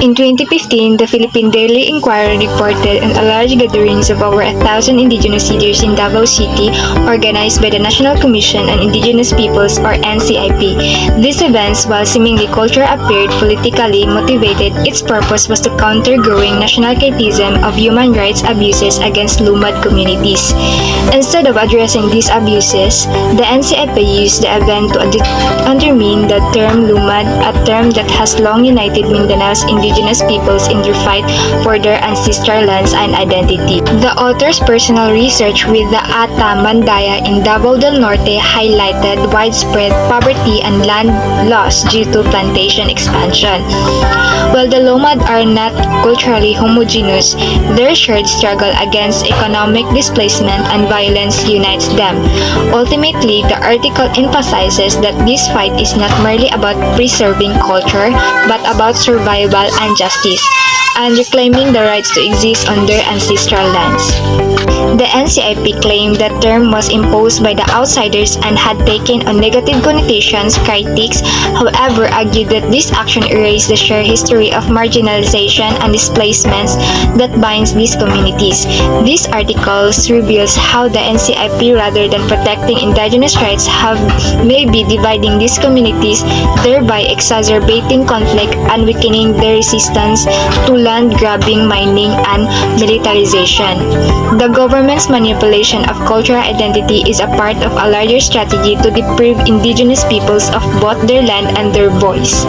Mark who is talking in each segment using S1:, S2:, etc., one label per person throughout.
S1: In 2015, the Philippine Daily Inquirer reported on a large gatherings of over 1,000 indigenous leaders in Davao City organized by the National Commission on Indigenous Peoples or NCIP. These events, while seemingly culture appeared politically motivated, its purpose was to counter growing national criticism of human rights abuses against Lumad communities. Instead of addressing these abuses, the NCIP used the event to undermine the term Lumad, a term that has long united Mindanao's indigenous peoples in their fight for their ancestral lands and identity. The author's personal research with the Ata Mandaya in Davao del Norte highlighted widespread poverty and land loss due to plantation expansion. While the Lumad are not culturally homogeneous, their shared struggle against economic displacement and violence unites them. Ultimately, the article emphasizes that this fight is not merely about preserving culture, but about survival and justice, and reclaiming the rights to exist on their ancestral lands. The NCIP claimed that term was imposed by the outsiders and had taken on negative connotations. Critics, however, argued that this action erased the shared history of marginalization and displacements that binds these communities. This article reveals how the NCIP, rather than protecting indigenous rights, may be dividing these communities, thereby exacerbating conflict and weakening their resistance to land grabbing, mining, and militarization. The government's manipulation of cultural identity is a part of a larger strategy to deprive indigenous peoples of both their land and their voice.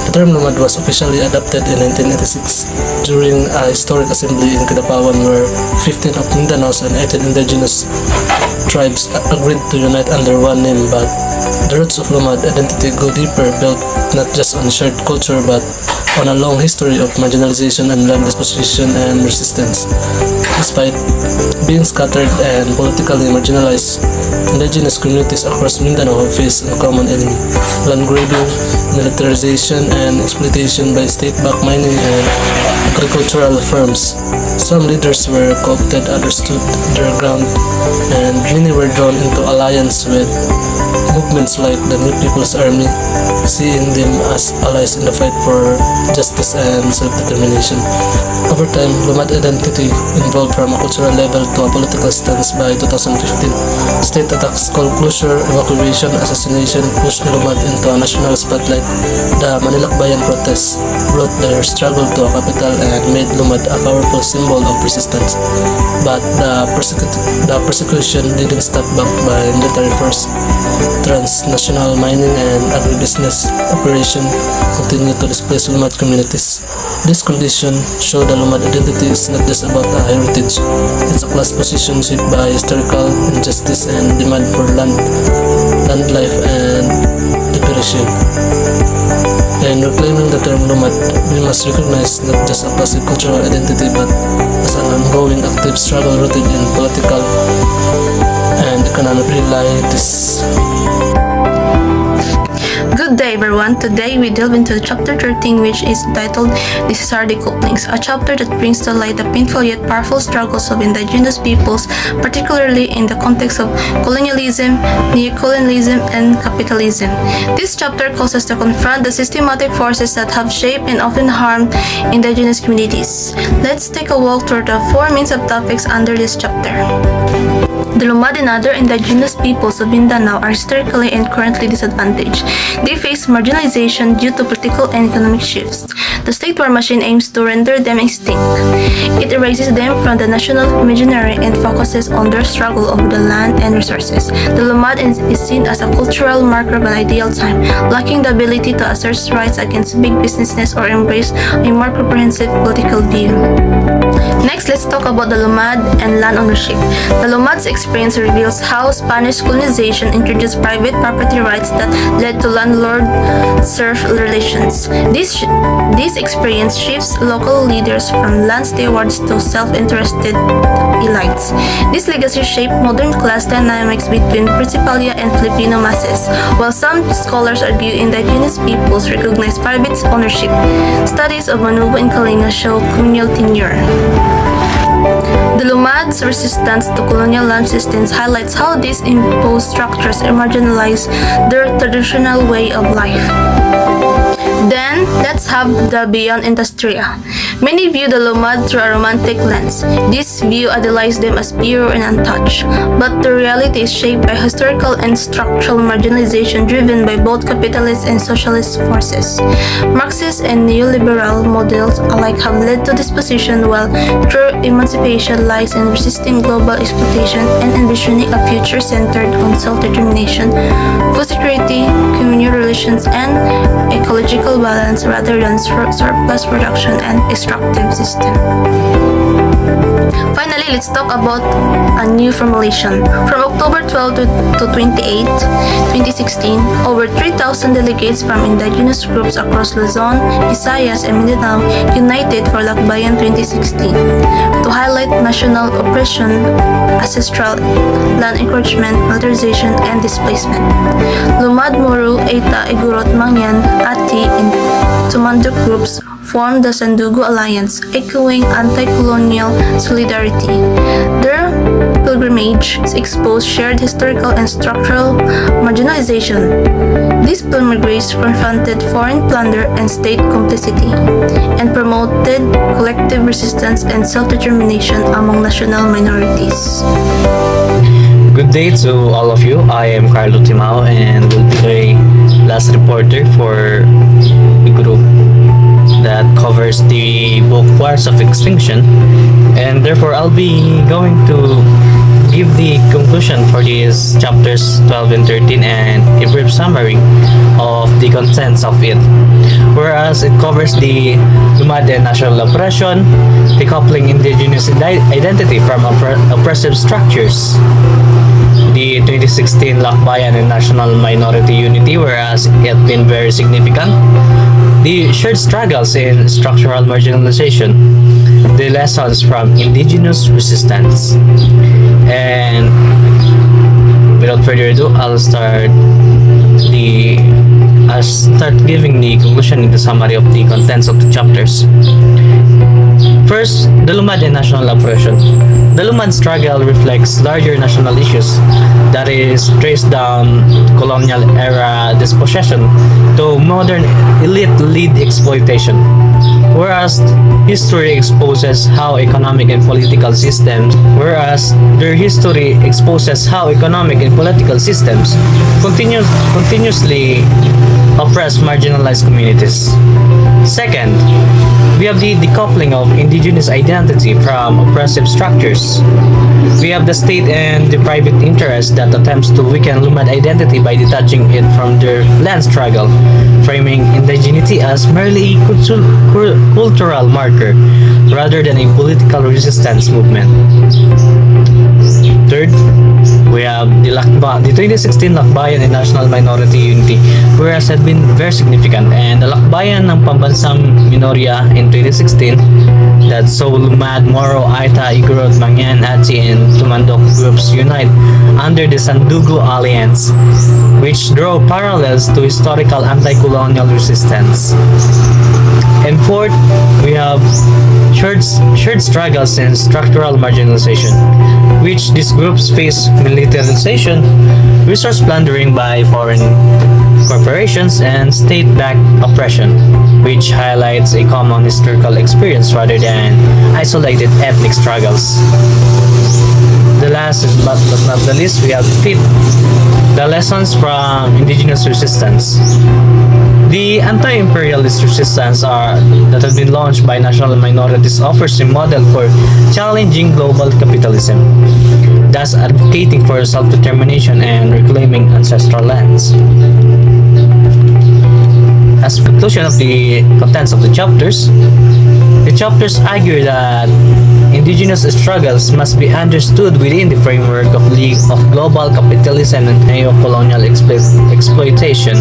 S2: The term Lumad was officially adopted in 1986 during a historic assembly in Kidapawan where 15 of Mindanao's and 18 indigenous tribes agreed to unite under one name, but the roots of Lumad identity go deeper, built not just on shared culture but on a long history of marginalization and land disposition and resistance. Despite being scattered and politically marginalized, indigenous communities across Mindanao have faced a common enemy: land grabbing, militarization, and exploitation by state-backed mining and agricultural firms. Some leaders were co-opted, others stood their ground, and many were drawn into alliance with movements like the New People's Army, seeing them as allies in the fight for justice and self-determination. Over time, Lumad identity evolved from a cultural level to a political stance. By 2015, state attacks, school closure, evacuation, assassination pushed Lumad into a national spotlight. The Manilakbayan protests brought their struggle to a capital and made Lumad a powerful symbol of resistance. But the persecution didn't stop, backed by military force. Transnational mining and agribusiness operation continue to displace Lumad communities. This condition show the Lumad identity is not just about a heritage. It's a class position shaped by historical injustice and demand for land life, and liberation. In reclaiming the term Lumad, we must recognize not just a passive cultural identity but as an ongoing active struggle rooted in political and economic realities.
S3: Good day everyone, today we delve into chapter 13, which is titled Necessary Couplings, a chapter that brings to light the painful yet powerful struggles of indigenous peoples, particularly in the context of colonialism, neocolonialism, and capitalism. This chapter calls us to confront the systematic forces that have shaped and often harmed indigenous communities. Let's take a walk through the four main subtopics under this chapter. The Lumad and other indigenous peoples of Mindanao are historically and currently disadvantaged. They face marginalization due to political and economic shifts. The state war machine aims to render them extinct. It erases them from the national imaginary and focuses on their struggle over the land and resources. The Lumad is seen as a cultural marker of an ideal time, lacking the ability to assert rights against big businesses or embrace a more comprehensive political view. Next, let's talk about the Lumad and land ownership. The Lumad's experience reveals how Spanish colonization introduced private property rights that led to landlord-serf relations. This experience shifts local leaders from land stewards to self-interested elites. This legacy shaped modern class dynamics between Principalia and Filipino masses. While some scholars argue indigenous peoples recognize private ownership, studies of Manubo and Calina show communal tenure. The Lumad's resistance to colonial land systems highlights how these imposed structures marginalize their traditional way of life. Then, let's have the Beyond Industria. Many view the Lumad through a romantic lens. This view idealizes them as pure and untouched, but the reality is shaped by historical and structural marginalization driven by both capitalist and socialist forces. Marxist and neoliberal models alike have led to this position, while true emancipation lies in resisting global exploitation and envisioning a future centered on self-determination, food security, communal relations, and ecological balance rather than surplus production and extractive system. Finally, let's talk about a new formulation. From October 12 to 28, 2016, over 3,000 delegates from indigenous groups across Luzon, Visayas, and Mindanao united for Lakbayan 2016 to highlight national oppression, ancestral land encroachment, militarization, and displacement. Lumad, Moro, Eta, Igorot, Mangyan, Ati, and Tumanduk groups formed the Sandugo Alliance, echoing anti-colonial solidarity. Their pilgrimage exposed shared historical and structural marginalization. These pilgrimages confronted foreign plunder and state complicity, and promoted collective resistance and self-determination among national minorities.
S4: Good day to all of you. I am Carlo Timao and will be the last reporter for the group that covers the book Wars of Extinction, and therefore I'll be going to give the conclusion for these chapters 12 and 13 and a brief summary of the contents of it. Whereas it covers the Lumad and national oppression, decoupling indigenous identity from oppressive structures, the 2016 Lakbayan and national minority unity, whereas it has been very significant, the shared struggles in structural marginalization, the lessons from indigenous resistance. And without further ado, I'll start giving the conclusion in the summary of the contents of the chapters. First, the Lumad and national oppression. The Lumad struggle reflects larger national issues, that is, traced down colonial era dispossession to modern elite-led exploitation. Whereas history exposes how economic and political systems, continuously oppress marginalized communities. Second, we have the decoupling of indigenous identity from oppressive structures. We have the state and the private interest that attempts to weaken Lumad identity by detaching it from their land struggle, framing indigeneity as merely a cultural marker rather than a political resistance movement. Third, we have the 2016 Lakbayan and National Minority Unity, whereas had been very significant, and the Lakbayan ng Pambansang Minoria in 2016 that saw Lumad, Moro, Aita, Igorot, Mangyan, Ati, and Tumandok groups unite under the Sandugo Alliance, which draw parallels to historical anti-colonial resistance. And fourth, we have shared struggles and structural marginalization, which these groups face militarization, resource plundering by foreign corporations, and state-backed oppression, which highlights a common historical experience rather than isolated ethnic struggles. The last but not the least, we have fifth, the lessons from indigenous resistance. The anti-imperialist resistance that has been launched by national minorities offers a model for challenging global capitalism, thus advocating for self-determination and reclaiming ancestral lands. As a conclusion of the contents of the chapters argue that indigenous struggles must be understood within the framework of global capitalism and neo-colonial exploitation,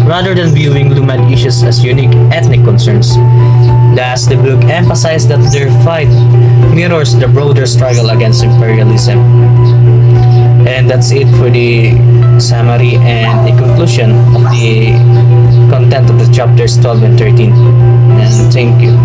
S4: rather than viewing Lumad issues as unique ethnic concerns. Thus, the book emphasized that their fight mirrors the broader struggle against imperialism. And that's it for the summary and the conclusion of the content of the chapters 12 and 13. And thank you.